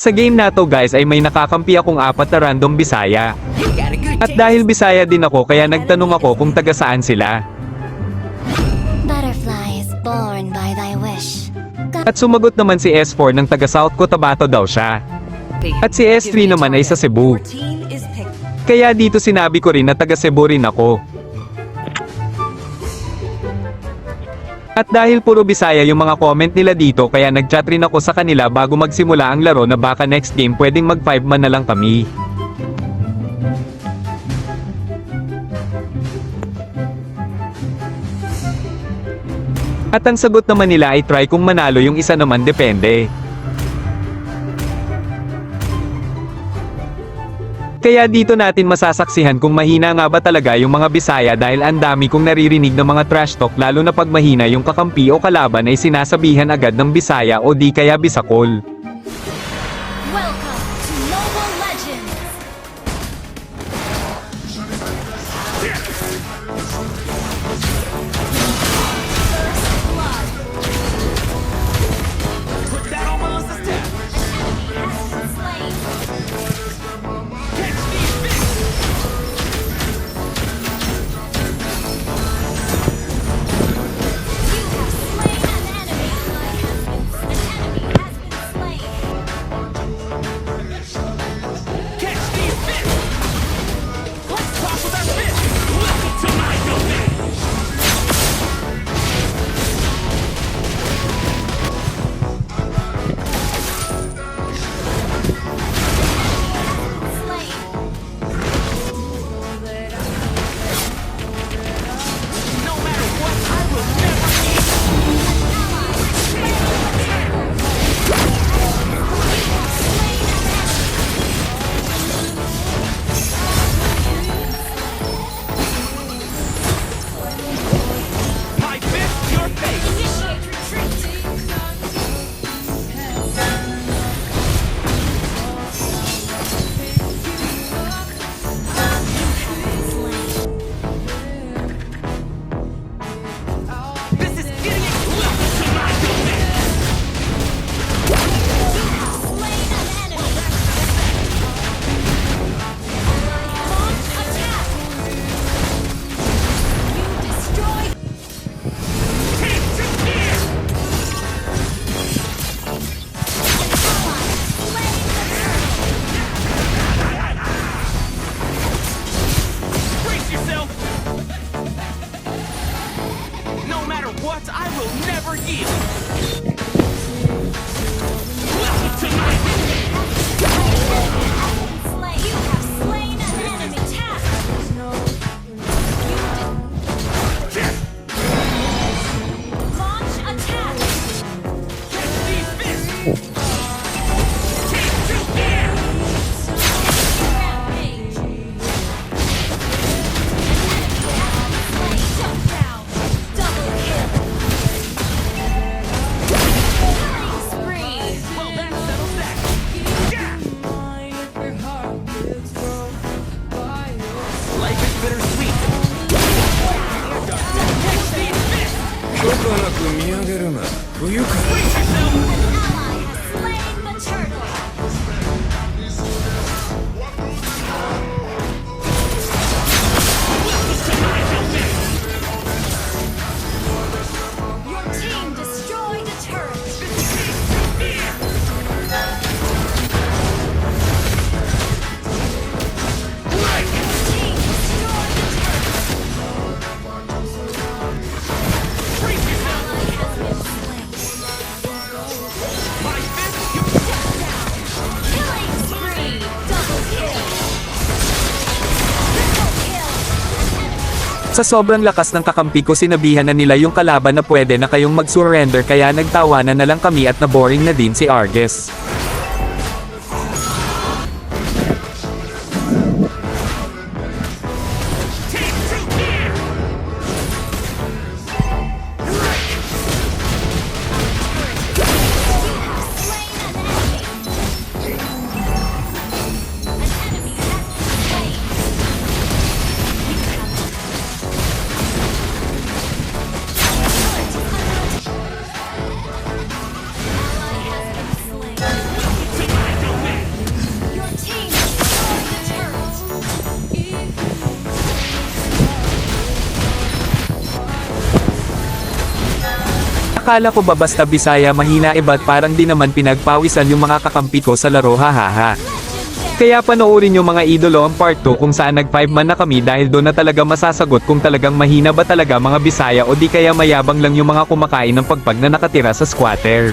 Sa game na to guys ay may nakakampi akong 4 na random Bisaya. At dahil Bisaya din ako kaya nagtanong ako kung taga saan sila. Butterflies born by thy wish. At sumagot naman si S4 ng taga South Cotabato daw siya. At si S3 naman ay sa Cebu. Kaya dito sinabi ko rin na taga Cebu rin ako. At dahil puro Bisaya yung mga comment nila dito kaya nag-chat rin ako sa kanila bago magsimula ang laro na baka next game pwedeng mag 5 man na lang kami. At ang sagot naman nila ay try kung manalo yung isa naman depende. Kaya dito natin masasaksihan kung mahina nga ba talaga yung mga Bisaya dahil ang dami kong naririnig ng mga trash talk lalo na pag mahina yung kakampi o kalaban ay sinasabihan agad ng Bisaya o di kaya Bisakol. Welcome to Mobile Legends! What? I will never yield! Welcome to my You have slain an enemy. Launch attack! these fists! Rampage! Jump down! Double kill! Killing spree! Well, that settles that! Yeah! Life is bittersweet! Catch these fists! 許可なく見上げるな不愉快 Brace yourself! Ally has slain the turtle! Your team destroyed a turret! Team destroyed a turret! Brace yourself! Ally has been slain! My fist! Killing spree! Double kill! Triple kill! Sa sobrang lakas ng kakampi ko sinabihan na nila yung kalaban na pwede na kayong mag-surrender kaya nagtawanan na lang kami at na-boring na din si Argus. Take two here! Slain an enemy! An enemy has been slain! Ally has been slain! Akala ko ba basta Bisaya mahina ba't parang di naman pinagpawisan yung mga kakampi ko sa laro hahaha. Kaya panoorin yung mga idolo ang part 2 kung saan nag 5 man na kami dahil doon na talaga masasagot kung talagang mahina ba talaga mga Bisaya o di kaya mayabang lang yung mga kumakain ng pagpag na nakatira sa squatter.